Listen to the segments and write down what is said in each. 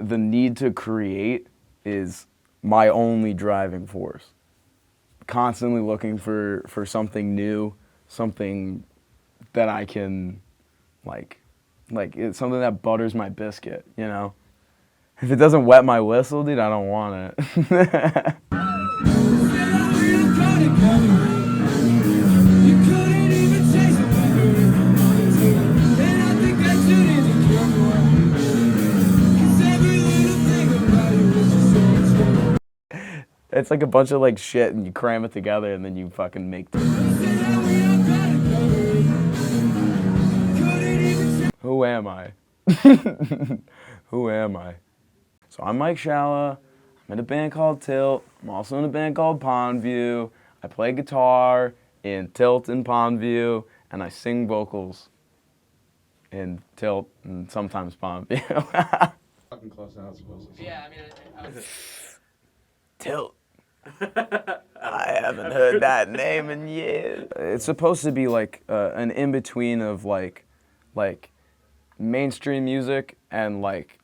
the need to create is my only driving force. Constantly looking for something new, something that I can, like it's something that butters my biscuit, you know? If it doesn't wet my whistle, dude, I don't want it. It's like a bunch of like shit and you cram it together and then you fucking make the... Who am I? Who am I? So I'm Mike Scialla. I'm in a band called Tilt. I'm also in a band called Pondview. I play guitar in Tilt and Pondview, and I sing vocals in Tilt and sometimes Pondview. Fucking close to how it's supposed to. Yeah, I mean, Tilt. I haven't heard that name in years. It's supposed to be like an in-between of like mainstream music and like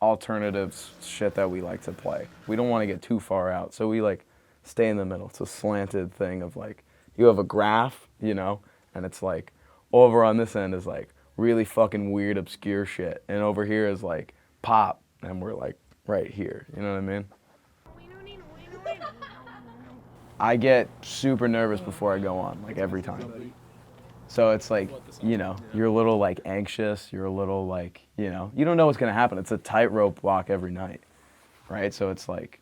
alternative shit that we like to play. We don't want to get too far out, so we like stay in the middle. It's a slanted thing of like, you have a graph, you know, and it's like over on this end is like really fucking weird, obscure shit, and over here is like pop, and we're like right here. You know what I mean? I get super nervous before I go on, like every time. So it's like, you know, you're a little like anxious, you're a little like, you know, you don't know what's gonna happen. It's a tightrope walk every night, right? So it's like,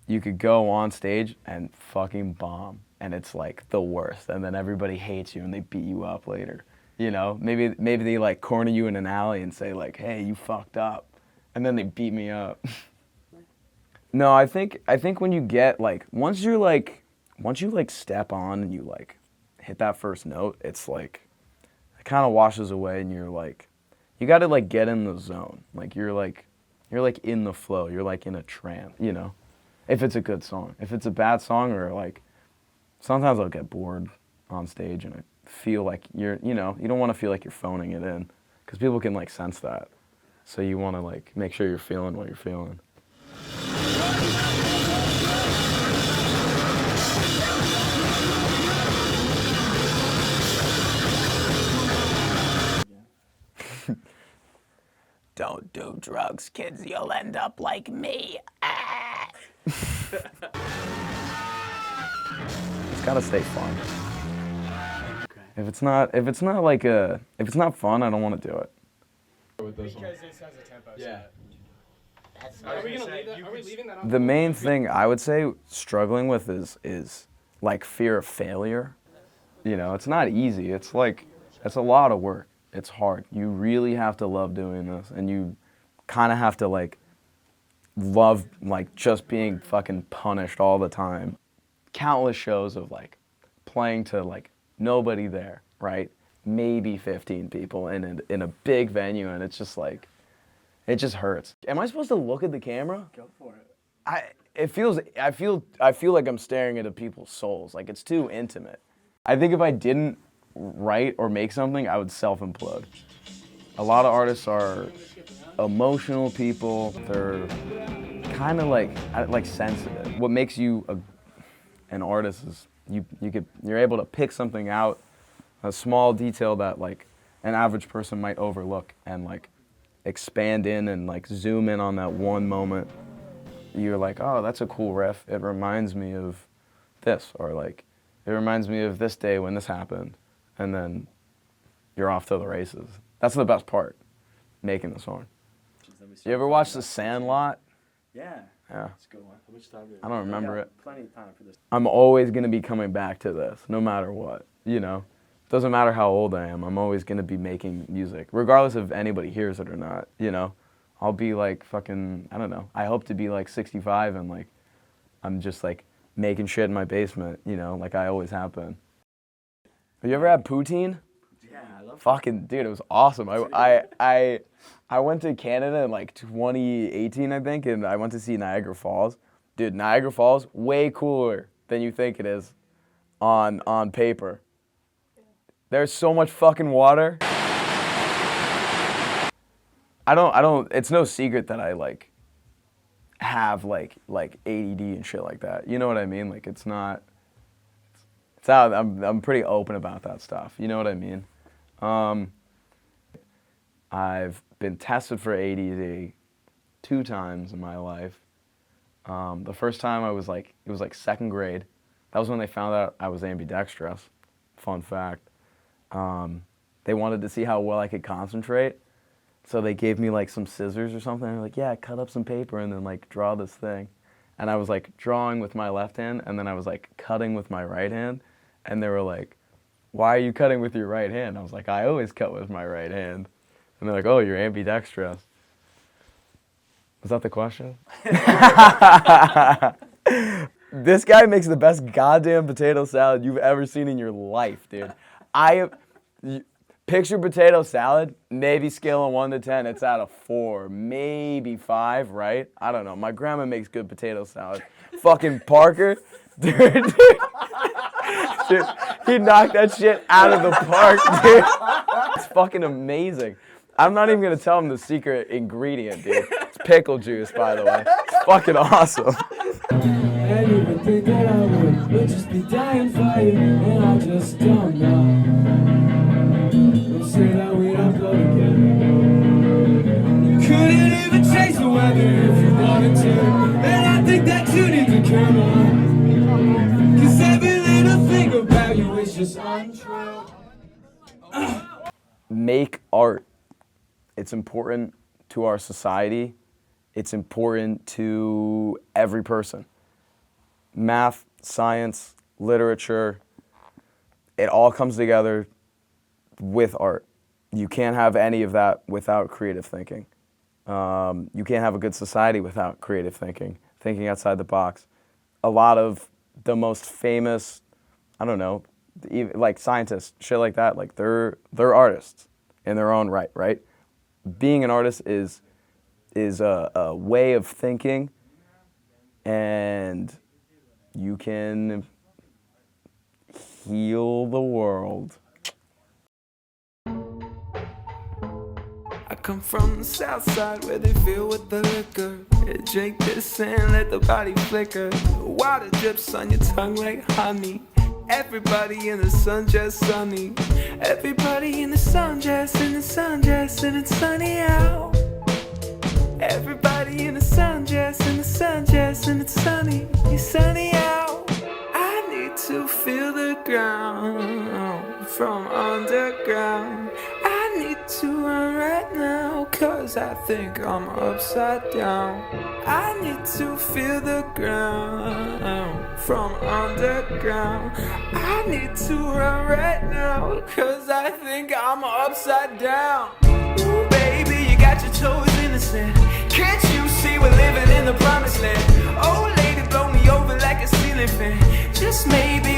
you could go on stage and fucking bomb, and it's like the worst, and then everybody hates you and they beat you up later. You know, maybe they like corner you in an alley and say like, hey, you fucked up, and then they beat me up. No, I think when you get like, once you step on and you like hit that first note, it's like, it kind of washes away, and you're like, you got to like get in the zone. Like you're like in the flow. You're like in a trance, you know? If it's a good song. If it's a bad song, or like, sometimes I'll get bored on stage and I feel like you don't want to feel like you're phoning it in, because people can like sense that. So you want to like make sure you're feeling what you're feeling. Don't do drugs, kids, you'll end up like me. Ah. It's gotta stay fun. okay. If it's not fun, I don't want to do it. Because this has a tempo. Yeah. Are we leaving that on? The main thing I would say struggling with is like fear of failure. You know, it's not easy. It's like, it's a lot of work. It's hard. You really have to love doing this, and you kind of have to like love like just being fucking punished all the time. Countless shows of like playing to like nobody there, right? Maybe 15 people in a big venue, and it's just like, it just hurts. Am I supposed to look at the camera? Go for it. I feel like I'm staring into people's souls. Like, it's too intimate. I think if I didn't write or make something, I would self-implode. A lot of artists are emotional people. They're kind of like sensitive. What makes you an artist is you're able to pick something out, a small detail that like an average person might overlook, and like expand in and like zoom in on that one moment. You're like, oh, that's a cool riff. It reminds me of this, or like, it reminds me of this day when this happened, and then you're off to the races. That's the best part, making the song. You ever watch The Sandlot? Yeah. Yeah. That's a good one. How much time do we have? I don't remember it. Plenty of time for this. I'm always gonna be coming back to this, no matter what, you know? Doesn't matter how old I am, I'm always gonna be making music, regardless if anybody hears it or not, you know? I'll be like fucking, I don't know, I hope to be like 65 and like, I'm just like making shit in my basement, you know, like I always have been. Have you ever had poutine? Yeah, I love Fucking, dude, it was awesome. I went to Canada in like 2018, I think, and I went to see Niagara Falls. Dude, Niagara Falls, way cooler than you think it is on paper. There's so much fucking water. I don't, it's no secret that I like have like ADD and shit like that. You know what I mean? Like it's not, it's out, I'm pretty open about that stuff. You know what I mean? I've been tested for ADD 2 times in my life. The first time it was like 2nd grade. That was when they found out I was ambidextrous. Fun fact. They wanted to see how well I could concentrate. So they gave me like some scissors or something. They're like, yeah, cut up some paper and then like draw this thing. And I was like drawing with my left hand and then I was like cutting with my right hand. And they were like, why are you cutting with your right hand? I was like, I always cut with my right hand. And they're like, oh, you're ambidextrous. Was that the question? This guy makes the best goddamn potato salad you've ever seen in your life, dude. Picture potato salad, maybe scale of 1 to 10, it's at a 4, maybe 5, right? I don't know. My grandma makes good potato salad. Fucking Parker, dude, he knocked that shit out of the park, dude. It's fucking amazing. I'm not even gonna tell him the secret ingredient, dude. It's pickle juice, by the way. It's fucking awesome. And you would think that I would just be dying for you, and I just don't know. Don't say that we don't go together. You couldn't even change the weather if you wanted to, and I think that you need to come on. 'Cause every little thing about you is just untrue. Make art. It's important to our society. It's important to every person. Math, science, literature, it all comes together with art. You can't have any of that without creative thinking. You can't have a good society without creative thinking outside the box. A lot of the most famous, I don't know, like scientists, shit like that, like they're artists in their own right, right? Being an artist is a way of thinking, and you can heal the world. I come from the south side where they fill with the liquor. Drink this and let the body flicker. Water drips on your tongue like honey. Everybody in the sundress sunny. Everybody in the sundress, and it's sunny out. Everybody in the sundress, and it's sunny out. I need to feel the ground from underground. I need to run right now, 'cause I think I'm upside down. I need to feel the ground from underground. I need to run right now, 'cause I think I'm upside down. Ooh, baby, you got your toes in the sand. Can't you see we're living in the promised land? Oh, lady, blow me over like a ceiling fan. Just maybe